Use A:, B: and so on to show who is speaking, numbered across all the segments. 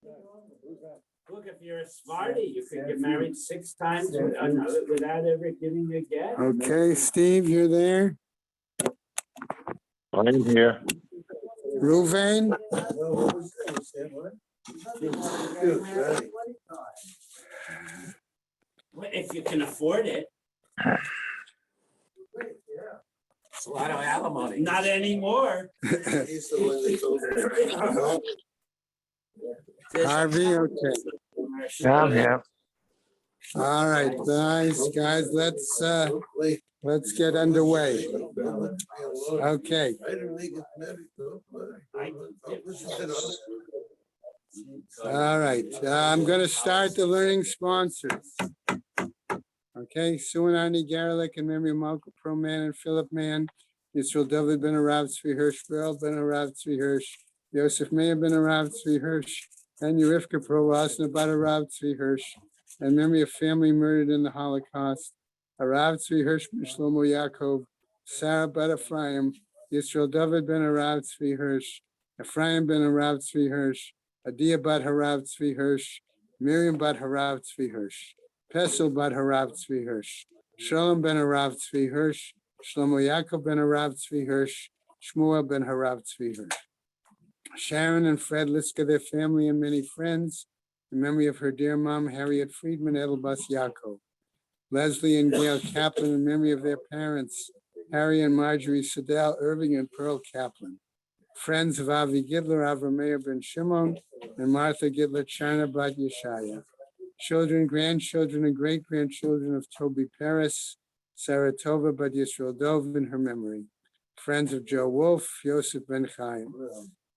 A: Look, if you're a Smarty, you could get married 6 times without ever giving a get.
B: Okay, Steve, you're there.
C: I'm here.
B: Ruvain,
A: If you can afford it.
D: It's a lot of alimony.
A: Not anymore.
B: Harvey, okay.
C: I'm here.
B: All right, guys, let's get underway. Okay. All right, I'm going to start the learning sponsors. Okay, Suanani Garlic in memory of Malcolm Pro Man and Philip Man, Yisrael David Ben Arav Tzvi Hirsch, Beryl Ben Arav Tzvi Hirsch, Yosef Meir Ben Arav Tzvi Hirsch, and Yerifka Pro Rasna Bat Arav Tzvi Hirsch, and memory of family murdered in the Holocaust, Arav Tzvi Hirsch Ben Shlomo Yaakov, Sarah Bat Ephraim, Yisrael David Ben Arav Tzvi Hirsch, Ephraim Ben Arav Tzvi Hirsch, Adia Bat Harav Tzvi Hirsch, Miriam Bat Harav Tzvi Hirsch, Pesel Bat Harav Tzvi Hirsch, Shalom Ben Harav Tzvi Hirsch, Shlomo Yaakov Ben Harav Tzvi Hirsch, Shmuel Ben Harav Tzvi Hirsch. Sharon and Fred Liska, their family and many friends, in memory of her dear mom, Harriet Friedman, Edelbas Yaakov. Leslie and Gail Kaplan, in memory of their parents, Harry and Marjorie Sedell Irving and Pearl Kaplan. Friends of Avi Gidler, Avrameir Ben Shimon, and Martha Gidler, China Bat Yeshaya. Children, grandchildren, and great-grandchildren of Toby Paris, Sarah Tova Bat Yisrael Dov in her memory. Friends of Joe Wolf, Yosef Ben Chaim.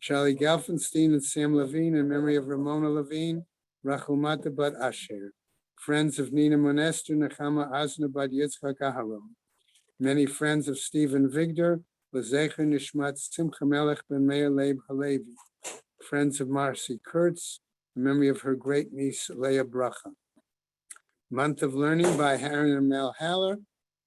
B: Charlie Gelfenstein and Sam Levine in memory of Ramona Levine, Rachel Mata Bat Asher. Friends of Nina Monester, Nechama Asna Bat Yitzchak Aharon. Many friends of Stephen Vigdor, Lezecher Nishmat Simcha Melech Ben Meir Leib Halevi. Friends of Marcy Kurtz, in memory of her great niece Leah Bracha. Month of Learning by Haron and Mel Haller,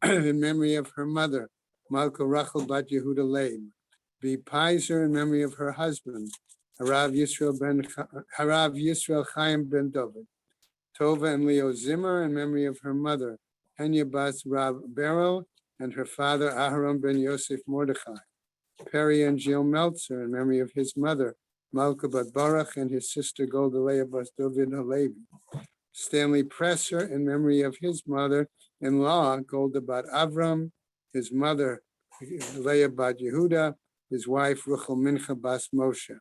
B: in memory of her mother, Malka Rachel Bat Yehuda Leib. B. Pizer, in memory of her husband, Harav Yisrael Chaim Ben David. Tova and Leo Zimmer, in memory of her mother, Henya Bas Rav Beryl, and her father, Aharon Ben Yosef Mordechai. Perry and Jill Meltzer, in memory of his mother, Malka Bat Baruch, and his sister Golda Leah Bas David Halevi. Stanley Presser, in memory of his mother-in-law, Golda Bat Avram, his mother, Leah Bat Yehuda, his wife, Ruchel Mincha Bas Moshe.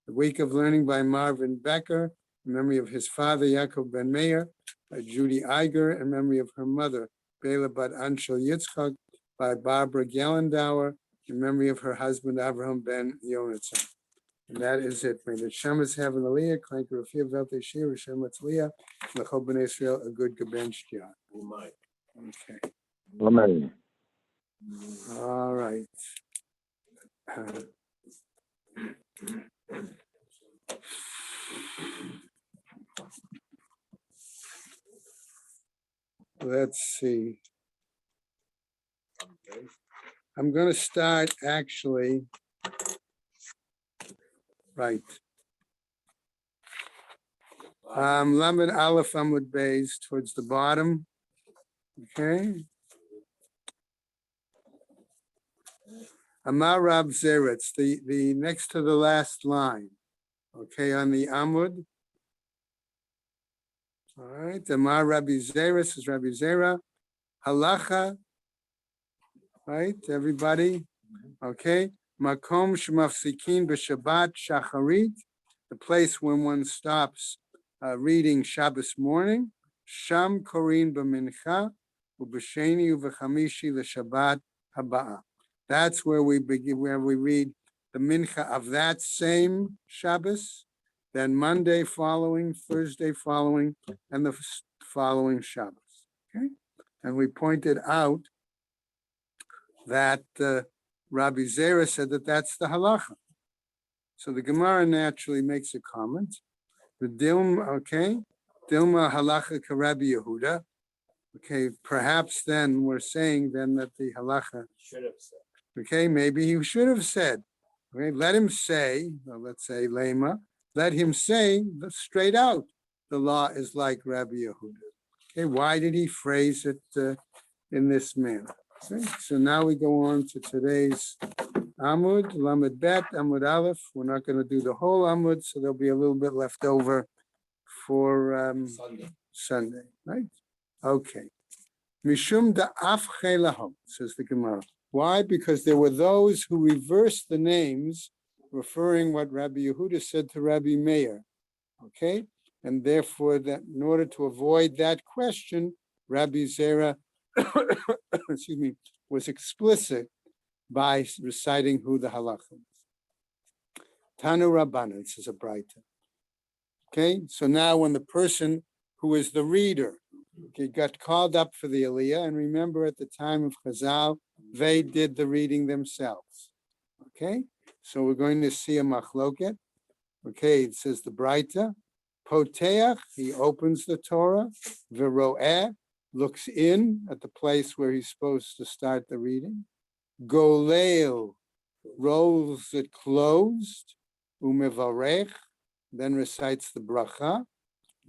B: The Week of Learning by Marvin Becker, in memory of his father, Yaakov Ben Meir, by Judy Iger, in memory of her mother, Bela Bat Anshel Yitzchak, by Barbara Gallendauer, in memory of her husband, Avraham Ben Yonatzon. And that is it. May the Shemas have an aliyah, Klank Rafia Velte Shir, Hashem Letzliah, Lechol Ben Israel, a good Gebenchtja. Okay.
C: Amen.
B: All right. Let's see. I'm going to start actually. Right. Lamed Aleph Amud Beis towards the bottom. Okay. Amar Rab Zeretz, the next to the last line. Okay, on the Amud. All right. Amar Rabbi Zeretz is Rabbi Zera. Halacha. Right, everybody. Okay. Makom shemafsikin b'Shabbat shacharit, the place when one stops reading Shabbos morning. Sham korin b'mincha u'b'sheni u'v'chamishi l'Shabbat haba'ah. That's where we begin, where we read the mincha of that same Shabbos, then Monday following, Thursday following, and the following Shabbos. Okay, and we pointed out that Rabbi Zera said that that's the halacha. So the Gemara naturally makes a comment. The Dilma, okay, Dilma halacha ka Rabbi Yehuda. Okay, perhaps then we're saying then that the halacha
A: Should have said.
B: Okay, maybe he should have said. Okay, let him say, well, let's say lema let him say straight out, the law is like Rabbi Yehuda. Okay, why did he phrase it in this manner? Okay, so now we go on to today's Amud, Lamed Bet, Amud Aleph. We're not going to do the whole Amud, so there'll be a little bit left over for Sunday, right? Okay. Mishum da'af chelahom, says the Gemara. Why? Because there were those who reversed the names, referring what Rabbi Yehuda said to Rabbi Meir. Okay? And therefore, that in order to avoid that question, Rabbi Zera, excuse me, was explicit by reciting who the halacha is. Tanu Rabbanan, says a Braita. Okay, so now when the person who is the reader got called up for the Aliyah, and remember at the time of Chazal, they did the reading themselves. Okay, so we're going to see a machloket. Okay, it says the Braita, Poteach, he opens the Torah, Veroeh, looks in at the place where he's supposed to start the reading, Golel, rolls it closed, Umevarech, then recites the bracha.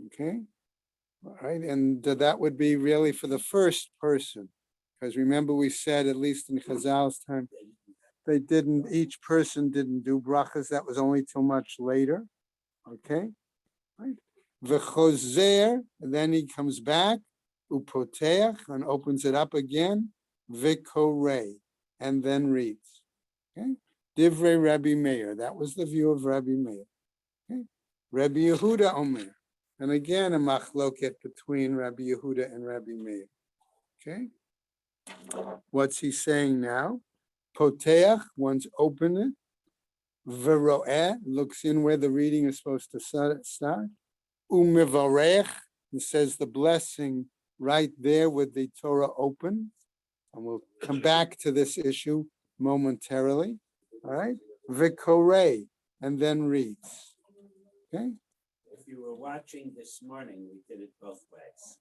B: Okay, all right, and that would be really for the first person, because remember we said, at least in Chazal's time, they didn't, each person didn't do brachas. That was only till much later. Okay, right. V'chozer, then he comes back, upoteach, and opens it up again, v'korei, and then reads. Okay, divrei Rabbi Meir. That was the view of Rabbi Meir. Okay, Rabbi Yehuda Omer, and again a machloket between Rabbi Yehuda and Rabbi Meir. Okay, what's he saying now? Poteach, one's open it. Veroeh, looks in where the reading is supposed to start. Umevarech, and says the blessing right there with the Torah open. And we'll come back to this issue momentarily. All right. V'korei, and then reads. Okay.
A: If you were watching this morning, we did it both ways.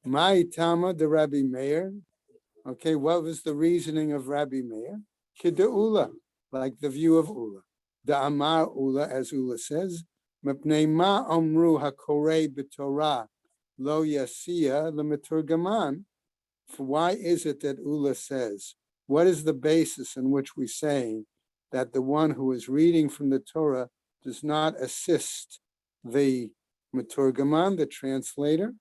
B: My Tama, the Rabbi Meir. Okay, what was the reasoning of Rabbi Meir? Kid'ula, like the view of Ula. The Amar Ula, as Ula says, Mepnei ma omru hakorei b'Torah lo yasiya l'meturgaman. Why is it that Ula says, what is the basis in which we say that the one who is reading from the Torah does not assist the meturgaman, the translator?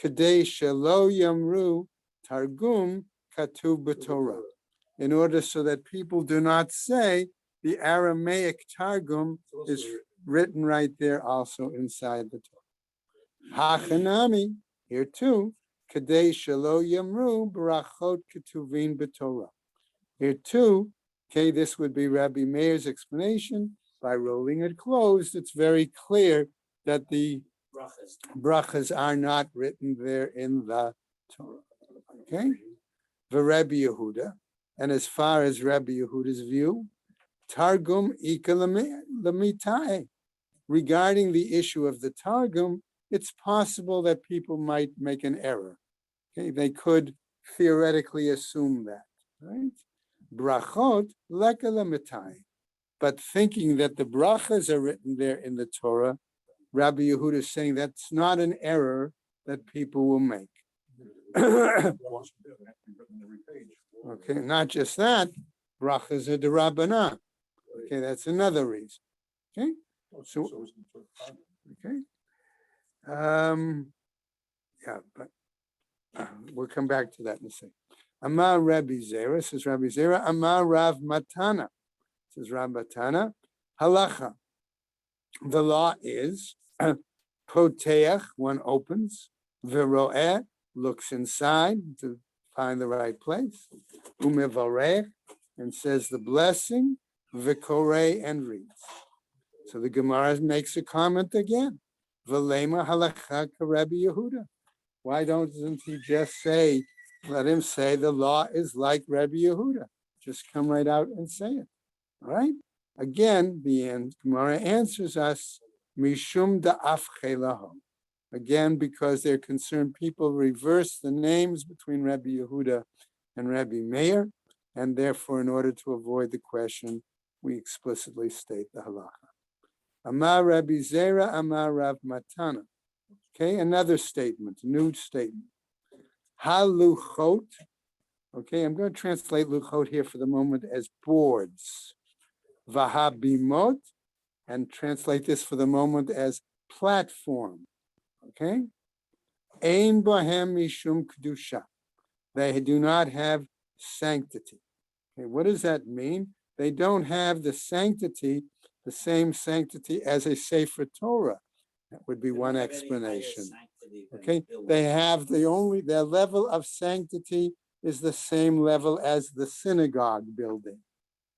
B: Kadei shelo yamru targum katuv b'Torah, in order so that people do not say the Aramaic Targum is written right there also inside the Torah. Hachanami, here too, Kadei Shelo Yamru Barachot Ketuvin B'Torah. Here too, okay, this would be Rabbi Meir's explanation. By rolling it closed, it's very clear that the brachas are not written there in the Torah. Okay? The Rabbi Yehuda, and as far as Rabbi Yehuda's view, Targum Ika Lamitai. Regarding the issue of the Targum, it's possible that people might make an error. Okay, they could theoretically assume that, right? Brachot Leka Lamitai. But thinking that the brachas are written there in the Torah, Rabbi Yehuda is saying that's not an error that people will make. Okay, not just that, brachas are derabbanan. Okay, that's another reason. Okay, so okay, yeah, but we'll come back to that in a second. Amar Rabbi Zera, says Rabbi Zera. Amar Rav Matana, says Rav Matana. Halacha. The law is poteach, one opens, veroeh, looks inside to find the right place, umevarech, and says the blessing, v'korei, and reads. So the Gemara makes a comment again. V'lema halacha Rabbi Yehuda. Why doesn't he just say, let him say the law is like Rabbi Yehuda? Just come right out and say it. All right? Again, the Gemara answers us, mishum da'af chelahom. Again, because they're concerned people reverse the names between Rabbi Yehuda and Rabbi Meir, and therefore, in order to avoid the question, we explicitly state the halacha. Amar Rabbi Zera, Amar Rav Matana. Okay, another statement, new statement. Haluchot. Okay, I'm going to translate luchot here for the moment as boards. Vahabimot, and translate this for the moment as platform. Okay? Ein bohem mishum kedusha. They do not have sanctity. Okay, what does that mean? They don't have the sanctity, the same sanctity as a Sefer Torah. That would be one explanation. Okay, they have their level of sanctity is the same level as the synagogue building.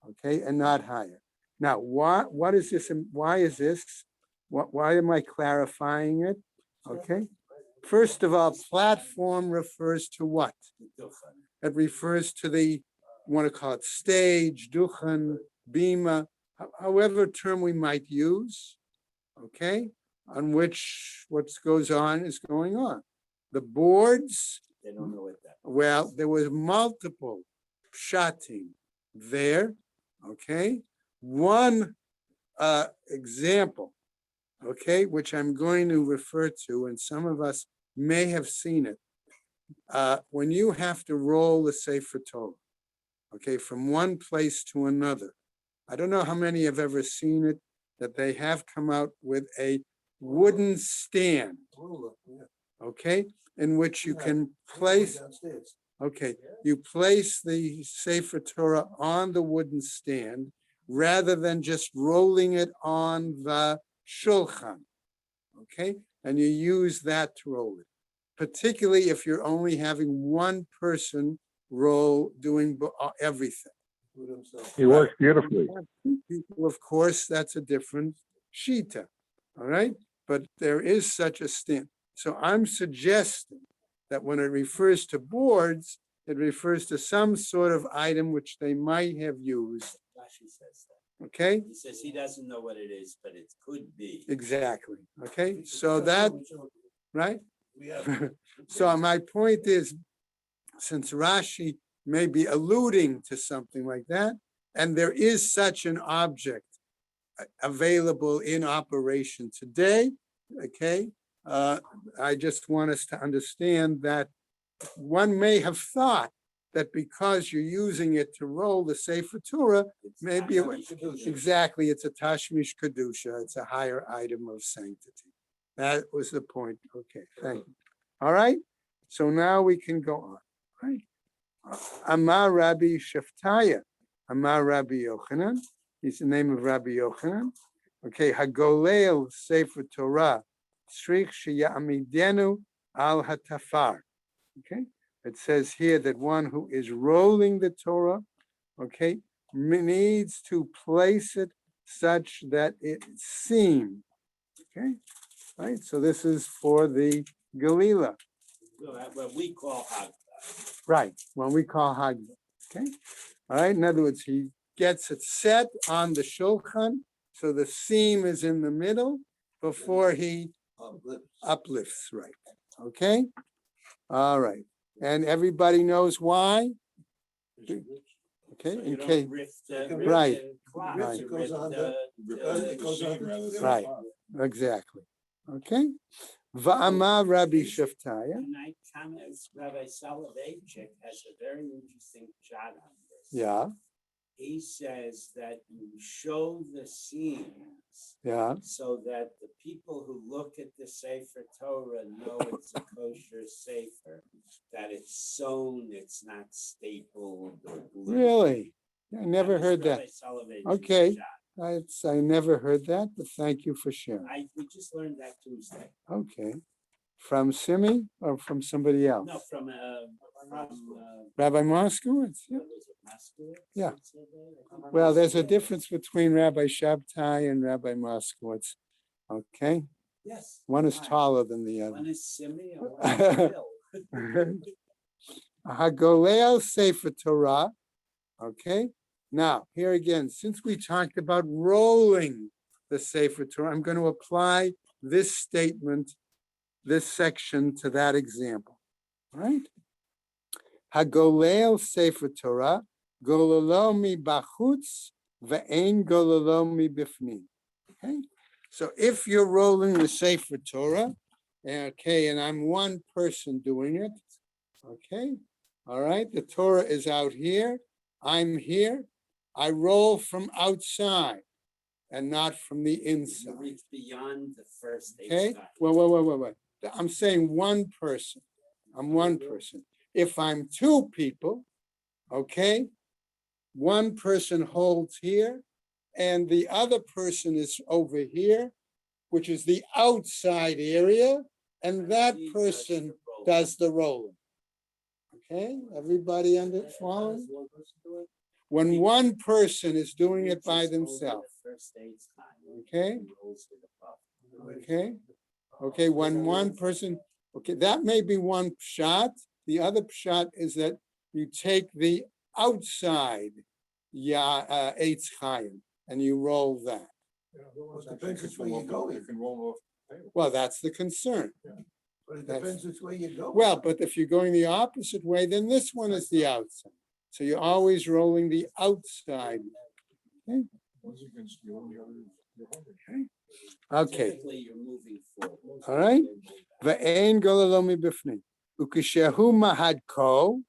B: Okay, and not higher. Now, what is this? Why is this? Why am I clarifying it? Okay. First of all, platform refers to what? It refers to the, you want to call it stage, duchen, bima, however term we might use, okay, on which what goes on is going on. The boards,
A: They don't know what that.
B: well, there was multiple pshatim there, okay? One example, okay, which I'm going to refer to, and some of us may have seen it. When you have to roll the Sefer Torah, okay, from one place to another. I don't know how many have ever seen it, that they have come out with a wooden stand, okay, in which you can place, okay, you place the Sefer Torah on the wooden stand rather than just rolling it on the shulchan, okay, and you use that to roll it, particularly if you're only having one person roll doing everything.
C: He works beautifully.
B: People, of course, that's a different shita, all right? But there is such a stand. So I'm suggesting that when it refers to boards, it refers to some sort of item which they might have used,
A: Rashi says that.
B: okay?
A: He says he doesn't know what it is, but it could be.
B: Exactly, okay? So that, right? So my point is, since Rashi may be alluding to something like that, and there is such an object available in operation today, okay? I just want us to understand that one may have thought that because you're using it to roll the Sefer Torah, maybe exactly, it's a Tashmish Kedusha, it's a higher item of sanctity. That was the point. Okay, thank you. All right, so now we can go on, right? Amar Rabbi Sheftaya, Amar Rabbi Yochanan, he's the name of Rabbi Yochanan. Okay, Hagolel Sefer Torah, Tzrich Sheyamidenu al Hatafar. Okay, it says here that one who is rolling the Torah, okay, needs to place it such that it seem. Okay, right. So this is for the Galila.
A: What we call Hag.
B: Right, when we call Haggadah, okay? All right, in other words, he gets it set on the shulchan, so the seam is in the middle before he uplifts, right? Okay? All right, and everybody knows why? Okay,
A: So
B: in
A: you don't
B: case,
A: riff the-
B: Right,
A: riff the cloth,
B: right.
A: you riff the-
B: right, exactly, okay? Va'amar Rabbi Sheftaya,
A: And I comment, Rabbi Soloveitchik has a very interesting shot on this.
B: yeah,
A: He says that you show the seams
B: yeah,
A: so that the people who look at the Sefer Torah know it's a kosher Sefer, that it's sewn, it's not stapled or glued.
B: really? I never
A: That was
B: heard that.
A: Rabbi Soloveitchik's
B: Okay.
A: shot.
B: I never heard that, but thank you for sharing.
A: We just learned that Tuesday.
B: Okay. From Simi or from somebody else?
A: No, from
B: Rabbi Moskowitz? Yeah.
A: what was it, Moskowitz?
B: Yeah.
A: that said that?
B: Well, there's a difference between Rabbi Shabtai and Rabbi Moskowitz. Okay.
A: Yes.
B: One is
A: Why?
B: taller than the
A: One
B: other.
A: is Simi and one is Bill.
B: Hagolel Sefer Torah. Okay. Now, here again, since we talked about rolling the Sefer Torah, I'm going to apply this statement, this section to that example. Right? Hagolel Sefer Torah, gololo mi bachutz ve'ein gololo mi bifnim. Okay? So if you're rolling the Sefer Torah, okay, and I'm one person doing it, okay, all right, the Torah is out here, I'm here, I roll from outside and not from the
A: You
B: inside.
A: reach beyond the first
B: Okay,
A: eight.
B: wait. I'm saying one person. I'm one person. If I'm two people, okay, one person holds here and the other person is over here, which is the outside area, and that person does the rolling. Okay, everybody under following? When one person is doing it by themselves, okay? Okay, when one person, okay, that may be one shot. The other shot is that you take the outside Eitz Chaim and you roll that.
C: It depends which way you go. You can roll off.
B: Well, that's the concern.
C: But it depends which way you go.
B: Well, but if you're going the opposite way, then this one is the outside. So you're always rolling the outside. Okay.
C: One's against you and the other is your home.
B: Okay.
A: Typically, you're moving forward.
B: All right. Ve'ein gololomi bifnim. Ukishehu mahadko.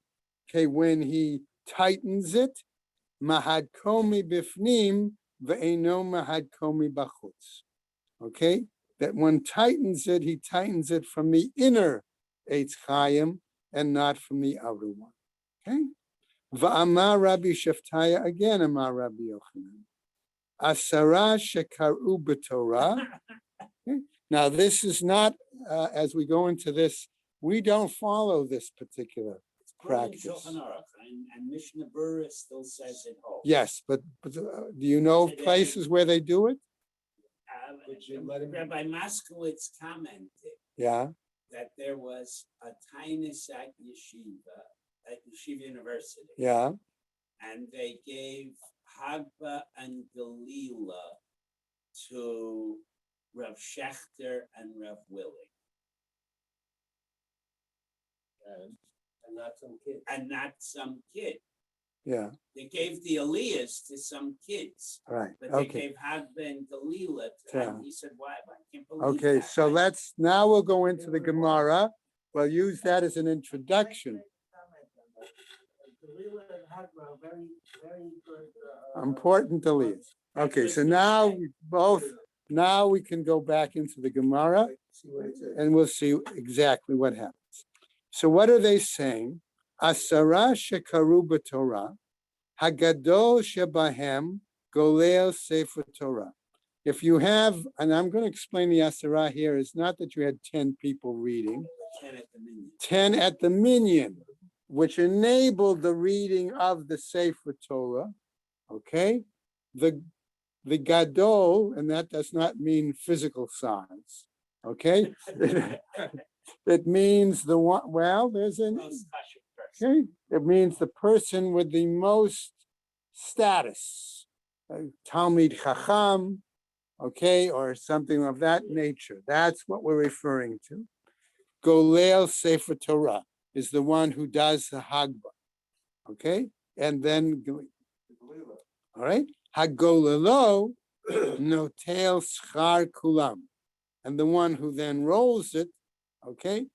B: Okay, when he tightens it, mahadkomi bifnim ve'eino mahadkomi bachutz. Okay, that one tightens it, he tightens it from the inner Eitz Chaim and not from the outer one. Okay. Va'amar Rabbi Sheftaya again, Amar Rabbi Yochanan. Asara shekaru b'Torah. Okay. Now this is not, as we go into this, we don't follow this particular practice.
A: And Mishnah Berurah still says it holds.
B: Yes, but do you know of places where they do it?
A: Rabbi Moskowitz commented
B: Yeah.
A: that there was a tainus at Yeshiva University.
B: Yeah.
A: And they gave Hagba and Galila to Rav Schechter and Rav Willing. And not some kid. And not some kid.
B: Yeah.
A: They gave the Aliyahs to some kids.
B: Right.
A: But they
B: Okay.
A: gave Hagba and Galila to,
B: Yeah.
A: and he said, why? I can't believe
B: Okay.
A: that.
B: So now we'll go into the Gemara. We'll use that as an introduction. Important Aliyahs. Okay. So now we can go back into the Gemara and we'll see exactly what happens. So what are they saying? Asara shekaru b'Torah, hagadol shebahem golel sefer Torah. If you have, and I'm going to explain the Asara here, it's not that you had 10 people reading, 10 at the minyan, which enabled the reading of the Sefer Torah, okay? The gadol, and that does not mean physical size, okay? It means the one, well, there's an, okay? It means the person with the most status, Talmid Chacham, okay, or something of that nature. That's what we're referring to. Golel Sefer Torah is the one who does the Hagba, okay? And then, all right, Hagolelo notel schar kulam. And the one who then rolls it, okay,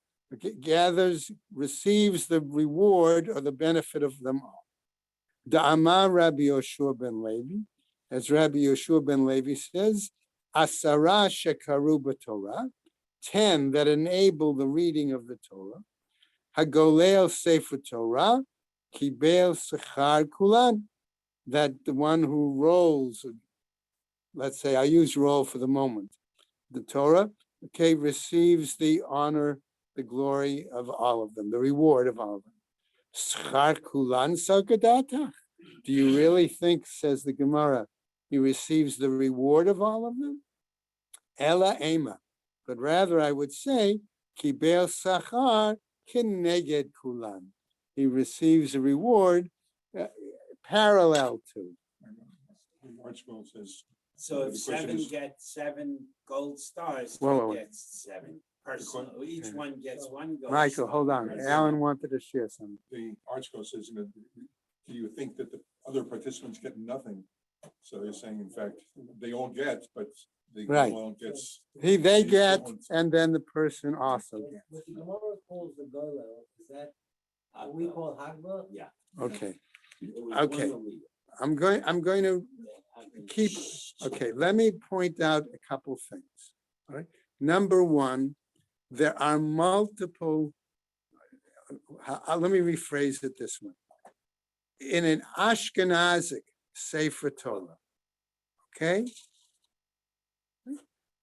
B: receives the reward or the benefit of them all. Da'amar Rabbi Yoshua ben Levi, as Rabbi Yoshua ben Levi says, Asara shekaru b'Torah, 10 that enable the reading of the Torah, Hagolel Sefer Torah, Kibel Sechar Kulan, that the one who rolls, let's say I use roll for the moment, the Torah, okay, receives the honor, the glory of all of them, the reward of all of them. Schar Kulan Sagadata. Do you really think, says the Gemara, he receives the reward of all of them? Ela Ema. But rather I would say, Kibel Sachar Kineged Kulan. He receives a reward parallel to.
C: Archibald says.
A: So if 7 gets 7 gold stars,
B: Whoa.
A: gets 7 personal. Each one gets 1 gold.
B: Michael,
A: star.
B: hold on. Alan wanted to share something.
C: The article says, do you think that the other participants get nothing? So they're saying, in fact, they all get, but They
B: Right.
C: go out and gets.
B: They
C: He's
B: get,
C: going-
B: and then the person also gets.
E: What the Gemara calls the Goyal, is that what we call Hagba?
A: Yeah.
B: Okay,
A: It was
B: Okay.
A: one illegal.
B: I'm going to keep, okay, let me point out a couple things. All right. Number one, there are multiple, let me rephrase it this way. In an Ashkenazic Sefer Torah, okay?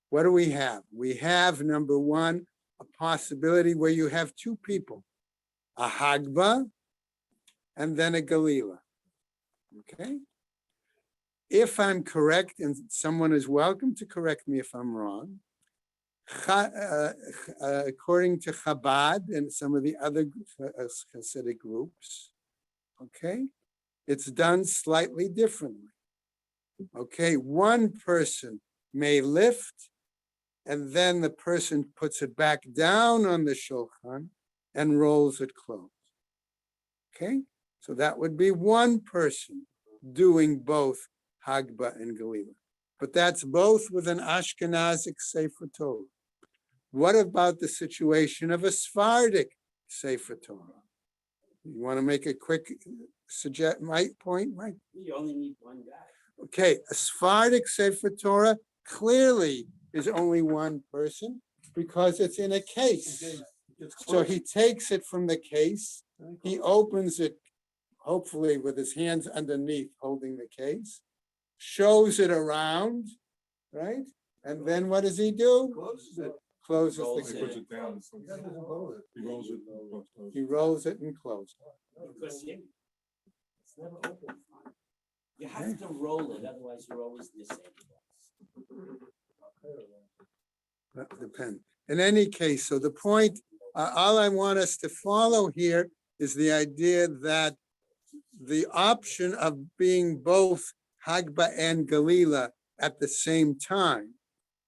B: What do we have? We have, number one, a possibility where you have two people, a Hagba and then a Galila, okay? If I'm correct, and someone is welcome to correct me if I'm wrong, according to Chabad and some of the other Hasidic groups, okay, it's done slightly differently. Okay, one person may lift, and then the person puts it back down on the shulchan and rolls it close. Okay, so that would be one person doing both Hagba and Galila. But that's both with an Ashkenazic Sefer Torah. What about the situation of a Sephardic Sefer Torah? You want to make a quick suggest my point, Mike?
A: You only need one guy.
B: Okay, a Sephardic Sefer Torah clearly is only one person because it's in a case. So he takes it from the case, he opens it, hopefully with his hands underneath holding the case, shows it around, right? And then what does he do?
C: Closes it.
B: Closes
A: Rolls
B: the
C: He
A: it.
C: puts
B: case.
C: it down.
E: He doesn't roll it.
C: He rolls it.
B: He rolls it and closes.
A: Because
E: It's never open.
A: you have to roll it, otherwise you're always disabled.
B: That depends. In any case, so the point, all I want us to follow here is the idea that the option of being both Hagba and Galila at the same time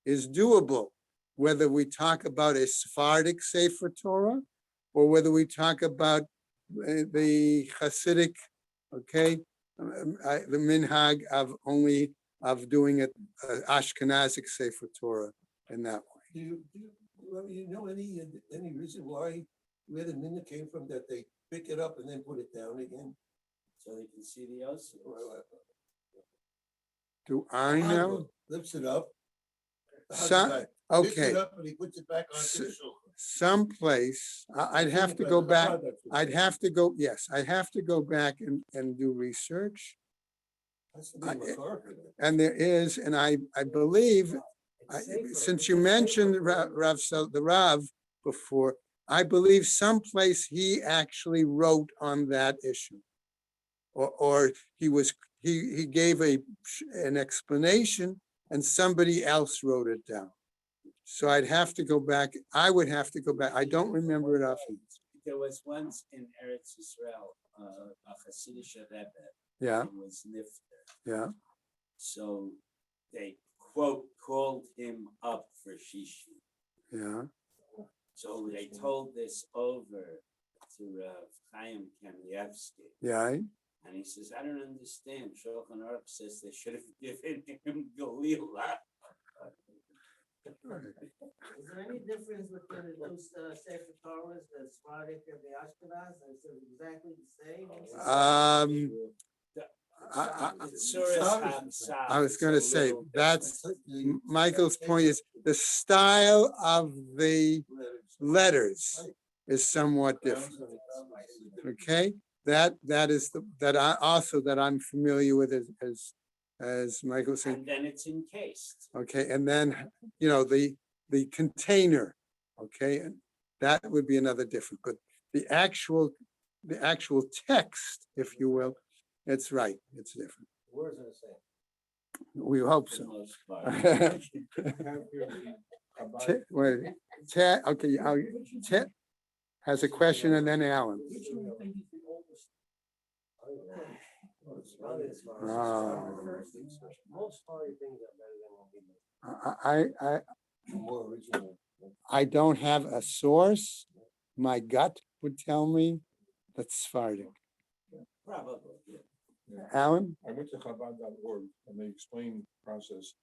B: is doable, whether we talk about a Sephardic Sefer Torah or whether we talk about the Hasidic, okay, the minhag of only of doing it Ashkenazic Sefer Torah in that way.
C: You know any reason why, where the minna came from, that they pick it up and then put it down again?
A: So they can see the ocean.
B: Do I know?
C: Lifts it up. the
B: Some-
C: husband guy picks
B: Okay,
C: it up and he puts it back onto the shulchan.
B: someplace, I'd have to go back, I'd have to go, yes, I'd have to go back and do research.
C: Has to be McCarthy.
B: And there is, and I believe, since you mentioned the Rav before, I believe someplace he actually wrote on that issue. Or he gave an explanation and somebody else wrote it down. So I'd have to go back, I would have to go back, I don't remember it offhand.
A: There was once in Eretz Yisrael, a Hasidic Rebbe.
B: Yeah,
A: Who was Nifter.
B: yeah,
A: So they quote called him up for Shishi.
B: yeah,
A: So they told this over to Chaim Kanievsky.
B: yeah.
A: And he says, I don't understand. Shulchan Aruch says they should have given him Galila.
E: Is there any difference between the two Sefer Torahs, the Sephardic and the Ashkenaz? Is it exactly the same?
B: I was gonna say, that's, Michael's point is, the style of the letters is somewhat different, okay? That is that I'm familiar with as Michael said,
A: And then it's encased.
B: okay, and then, the container, okay, and that would be another different, but the actual text, if you will, it's right, it's different.
E: Words are the same.
B: We hope
A: For the
B: so.
A: most part.
B: Okay, Ted has a question and then Alan.
E: Most Sephardic things are better than what we do.
C: More original.
B: I don't have a source. My gut would tell me that's Sephardic.
A: Probably.
B: Alan?
C: I went to Chabad.org and they explain the process.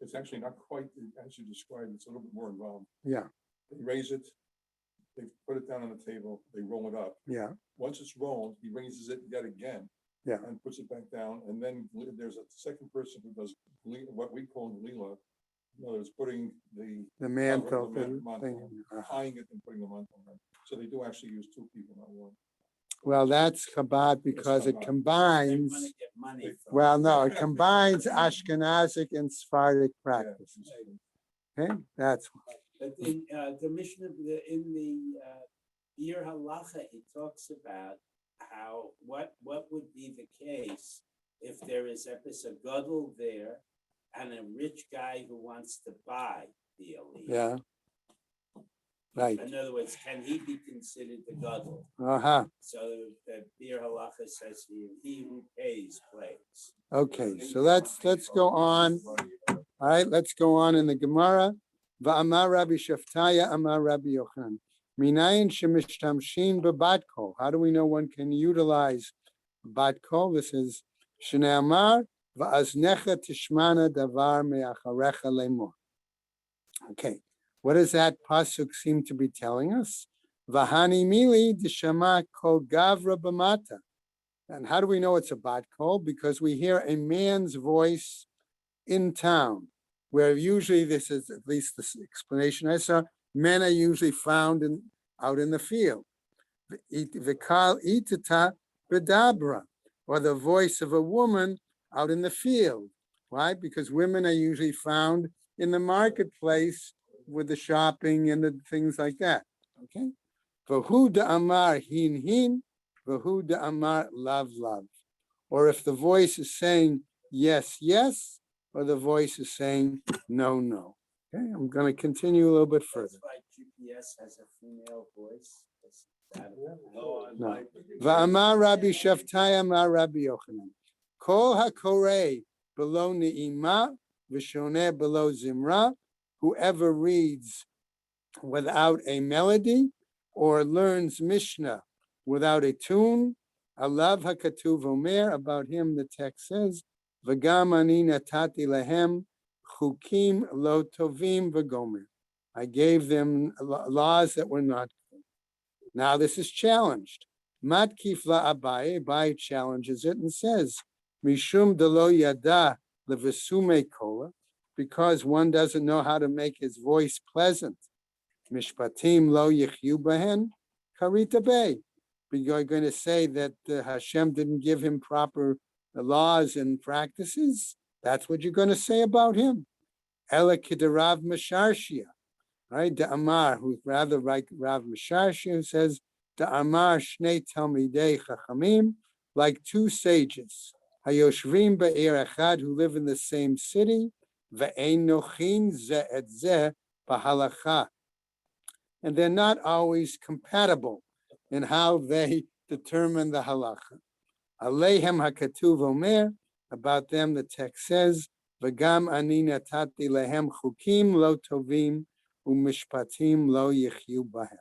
F: It's actually not quite as you described, it's a little bit more involved.
B: Yeah,
F: They raise it, they put it down on the table, they roll it up.
B: yeah,
F: Once it's rolled, he raises it yet again.
B: Yeah.
F: And puts it back down, and then there's a second person who does what we call lila. In other words, putting the
B: the mantle,
F: the
B: the
F: mantle,
B: thing.
F: tying it and putting the mantle on. So they do actually use two people, not one.
B: Well, that's Chabad because it
F: Chabad.
A: They
B: combines,
A: wanna get money from.
B: well, no, it combines Ashkenazic and Sephardic
F: Yeah.
B: practices. Okay, that's,
A: But in the Mishnah, in the Bir Halacha, it talks about how, what would be the case if there is a gadol there and a rich guy who wants to buy the aliyah.
B: yeah. Right,
A: In other words, can he be considered the gadol?
B: uh-huh,
A: So the Bir Halacha says he who pays plays.
B: okay, so let's go on. All right, let's go on in the Gemara. Va'amar Rabbi Shaftaya, Amar Rabbi Yochanan. Minayin shemishtamshin bebat kol. How do we know one can utilize bat kol? This is Shnei Amar va'aznecha tishmana davar me'acharecha lemor. Okay, what does that pasuk seem to be telling us? Vahani mili dishama kol gavra b'mata. And how do we know it's a bat kol? Because we hear a man's voice in town, where usually this is at least the explanation I saw. Men are usually found out in the field. Vikal itata bedabra, or the voice of a woman out in the field. Why? Because women are usually found in the marketplace with the shopping and the things like that. Okay. Vahu da amar hin hin, vahu da amar lav lav. Or if the voice is saying yes, yes, or the voice is saying no, no. Okay, I'm going to continue a little bit further.
A: That's why GPS has a female voice.
B: No. Va'amar Rabbi Shaftaya Amar Rabbi Yochanan. Kol hakorei below ne'ima v'shoneh below zimra. Whoever reads without a melody or learns Mishnah without a tune, alav hakatuv omer, about him the text says, v'gam ani natati lahem chukim lo tovim v'gomer. I gave them laws that were not good. Now this is challenged. Matkif la Abaye, Abaye challenges it and says, mishum delo yada levesume kola, because one doesn't know how to make his voice pleasant. Mishpatim lo yichyu bahen karita bay. You're going to say that Hashem didn't give him proper laws and practices? That's what you're going to say about him. Ela kidarav masharshia, right? The Amar, who's rather like Rav Masharshia, who says, the Amar shnei talmidei chachamim, like two sages, hayoshvim be'er echad, who live in the same city, ve'ein nochin ze et ze b'halacha, and they're not always compatible in how they determine the halacha. Aleihem hakatuv omer, about them the text says, v'gam ani natati lehem chukim lo tovim umishpatim lo yichyu bahem.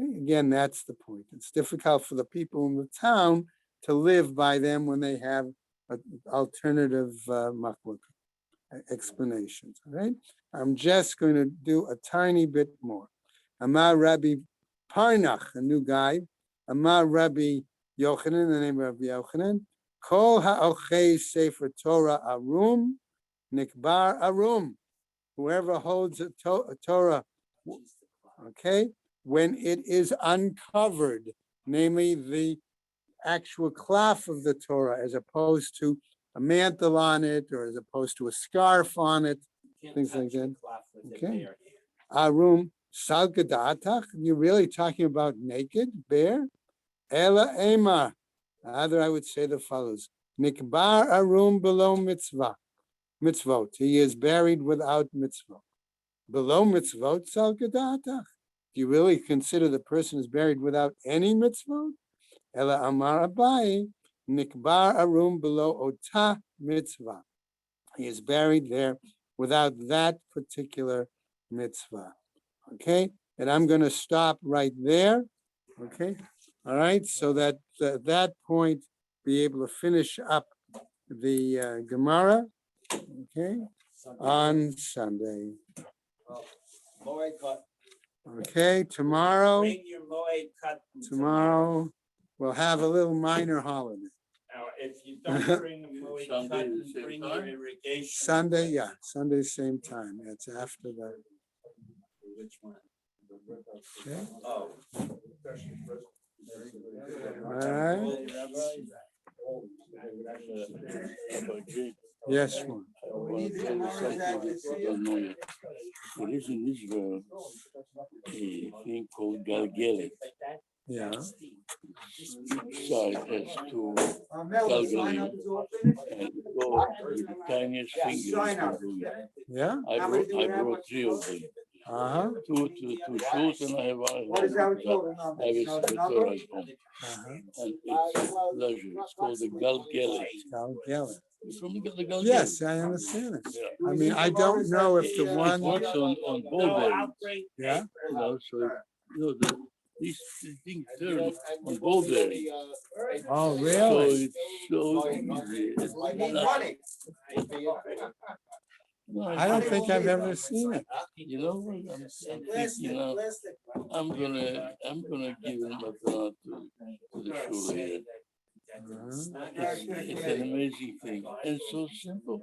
B: Again, that's the point. It's difficult for the people in the town to live by them when they have alternative explanations. All right, I'm just going to do a tiny bit more. Amar Rabbi Parnach, a new guy. Amar Rabbi Yochanan, the name of Rabbi Yochanan. Kol ha'ochei sefer Torah arum, nikbar arum. Whoever holds a Torah, okay, when it is uncovered, namely the actual cloth of the Torah, as opposed to a mantle on it, or as opposed to a scarf on it, things like that. Okay. Arum salgadatach. You're really talking about naked, bare? Ela ema. Rather, I would say the follows: Nikbar arum below mitzvot. He is buried without mitzvot. Below mitzvot salgadatach. Do you really consider the person is buried without any mitzvot? Ela amar Abaye, nikbar arum below ota mitzvah. He is buried there without that particular mitzvah. Okay, and I'm going to stop right there. Okay, all right, so that at that point be able to finish up the Gemara. Okay, on Sunday.
A: Moed cut.
B: Okay, tomorrow,
A: Bring your moed cut.
B: tomorrow, we'll have a little minor holiday.
A: Now, if you don't bring a moed
D: Sunday
A: cut,
D: the
A: you
D: same
A: bring
D: time?
A: your irrigation.
B: Sunday, yeah, Sunday, same time. It's after the,
A: Which one?
B: okay,
A: Oh.
B: all right. Yes, one.
D: I want to tell you something that you don't know yet. There is in Israel a thing called galgelet.
B: Yeah,
D: Side has to galgaleo, and go with the tiniest fingers. You can do it.
B: yeah,
D: I brought 3 of them.
B: uh-huh,
D: Two shoes, and I have one at home. Because I have a sweater at home,
B: uh-huh.
D: and it's a pleasure. It's called the galgelet.
B: Gal Gallet.
D: From the galgelet.
B: Yes, I understand it.
D: Yeah.
B: I mean, I don't know if the
D: It
B: one,
D: works on
A: No,
D: ball bearings.
A: I'll bring.
B: yeah,
D: You know, so these things turn on ball bearings.
B: oh,
D: So
B: really?
D: it's so easy. It's nothing. No,
B: I don't think I've ever seen it.
D: You know what? I'm thinking now. I'm gonna give him a donut to the shul here. It's an amazing thing and so simple.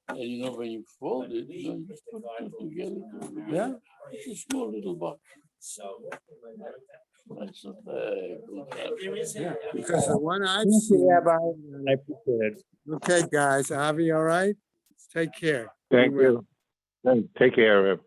D: And you know when you fold it, you just put it together.
B: Yeah.
D: It's a small little box.
A: So.
D: That's not bad.
B: Yeah, because the one I've seen.
G: I appreciate it.
B: Okay, guys, Avi, all right? Take care.
G: Thank
B: Be well.
G: you. Take care.